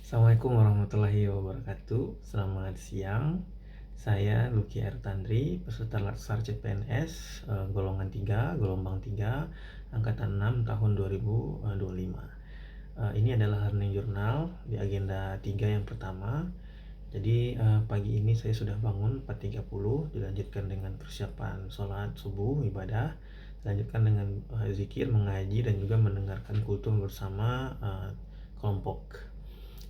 Assalamualaikum warahmatullahi wabarakatuh. Selamat siang. Saya Lucky Ertandri, peserta Latsar CPNS golongan 3, gelombang 3, angkatan 6 tahun 2025. Ini adalah learning journal di agenda 3 yang pertama. Jadi pagi ini saya sudah bangun 4.30, dilanjutkan dengan persiapan sholat subuh, ibadah, dilanjutkan dengan zikir, mengaji, dan juga mendengarkan kultum bersama kelompok.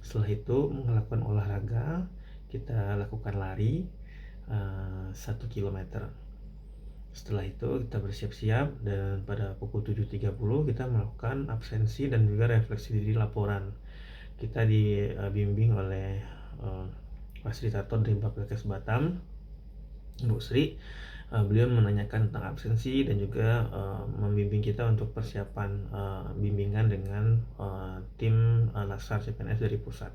Setelah itu melakukan olahraga, kita lakukan lari 1 km. Setelah itu kita bersiap-siap dan pada pukul 7.30 kita melakukan absensi dan juga refleksi diri laporan. Kita dibimbing oleh fasilitator dari Bapelkes Batam, Bu Sri. Beliau menanyakan tentang absensi dan juga membimbing kita untuk persiapan bimbingan dengan tim Latsar CPNS dari pusat.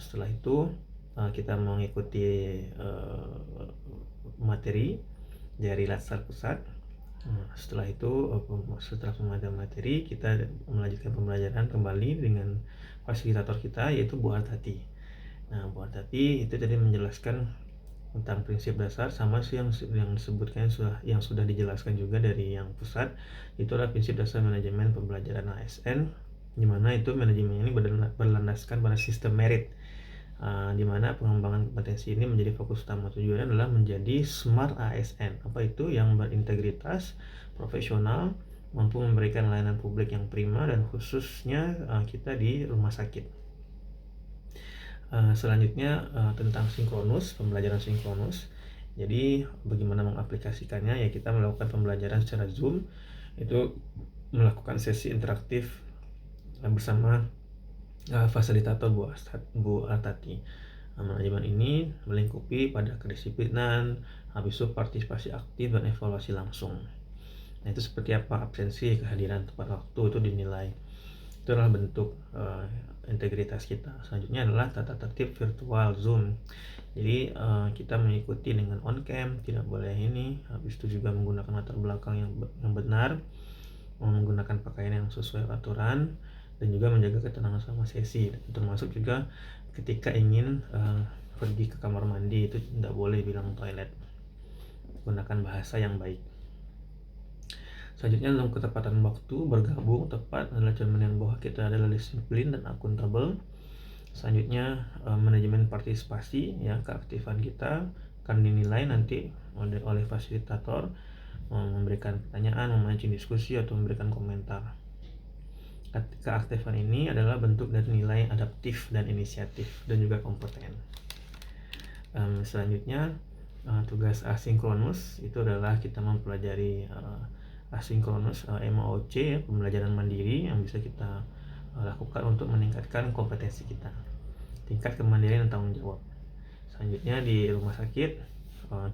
Setelah itu kita mengikuti materi dari Latsar pusat. Setelah itu setelah pembelajaran materi, kita melanjutkan pembelajaran kembali dengan fasilitator kita, yaitu Bu Artati. Nah, Bu Artati itu tadi menjelaskan tentang prinsip dasar, sama sih yang disebutkan yang sudah dijelaskan juga dari yang pusat. Itulah prinsip dasar manajemen pembelajaran ASN, di mana itu manajemen ini berlandaskan pada sistem merit, di mana pengembangan kompetensi ini menjadi fokus utama. Tujuannya adalah menjadi smart ASN. Apa itu? Yang berintegritas, profesional, mampu memberikan layanan publik yang prima, dan khususnya kita di rumah sakit. Selanjutnya tentang sinkronus, pembelajaran sinkronus. Jadi bagaimana mengaplikasikannya? Ya, kita melakukan pembelajaran secara Zoom, itu melakukan sesi interaktif bersama fasilitator Bu Artati. Manajemen ini melingkupi pada kedisiplinan, habis itu partisipasi aktif dan evaluasi langsung. Nah, itu seperti apa absensi, kehadiran tepat waktu itu dinilai. Itu adalah bentuk integritas kita. Selanjutnya adalah tata tertib virtual Zoom. Jadi kita mengikuti dengan on cam, tidak boleh ini. Habis itu juga menggunakan latar belakang yang benar, menggunakan pakaian yang sesuai aturan, dan juga menjaga ketenangan selama sesi. Termasuk juga ketika ingin pergi ke kamar mandi, itu tidak boleh bilang toilet. Gunakan bahasa yang baik. Selanjutnya dalam ketepatan waktu, bergabung tepat adalah cerminan bahwa kita adalah disiplin dan akuntabel. Selanjutnya manajemen partisipasi, ya, keaktifan kita akan dinilai nanti oleh fasilitator, memberikan pertanyaan, memancing diskusi, atau memberikan komentar. Keaktifan ini adalah bentuk dari nilai adaptif dan inisiatif dan juga kompeten. Selanjutnya tugas asinkronus itu adalah kita mempelajari asinkronus MOOC, ya, pembelajaran mandiri yang bisa kita lakukan untuk meningkatkan kompetensi kita, tingkat kemandirian dan tanggung jawab. Selanjutnya di rumah sakit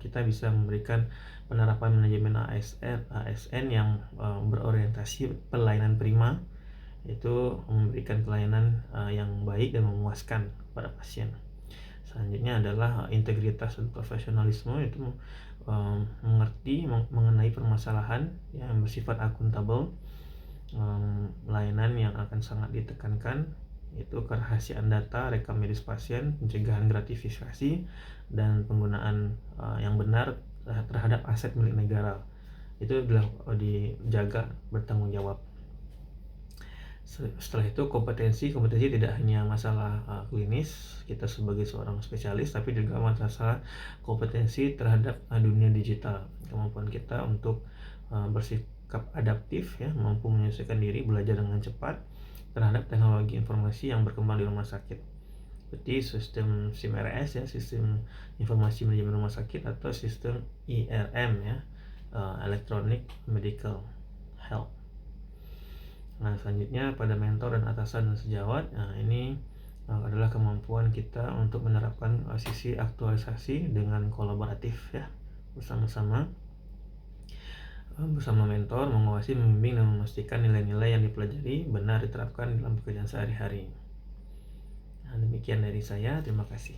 kita bisa memberikan penerapan manajemen ASN yang berorientasi pelayanan prima, yaitu memberikan pelayanan yang baik dan memuaskan kepada pasien. Selanjutnya adalah integritas dan profesionalisme, itu mengerti mengenai permasalahan yang bersifat akuntabel, layanan yang akan sangat ditekankan, yaitu kerahasiaan data, rekam medis pasien, pencegahan gratifikasi, dan penggunaan yang benar terhadap aset milik negara. Itu dijaga, bertanggung jawab. Setelah itu kompetensi tidak hanya masalah klinis kita sebagai seorang spesialis, tapi juga masalah kompetensi terhadap dunia digital. Kemampuan kita untuk bersikap adaptif, ya, mampu menyesuaikan diri, belajar dengan cepat terhadap teknologi informasi yang berkembang di rumah sakit, seperti sistem SIM-RS, ya, sistem informasi manajemen rumah sakit, atau sistem IRM, ya, Electronic Medical Health. Nah, selanjutnya pada mentor dan atasan dan sejawat, nah ini adalah kemampuan kita untuk menerapkan sisi aktualisasi dengan kolaboratif, ya, bersama mentor, mengawasi, membimbing, dan memastikan nilai-nilai yang dipelajari benar diterapkan dalam pekerjaan sehari-hari. Nah, demikian dari saya, terima kasih.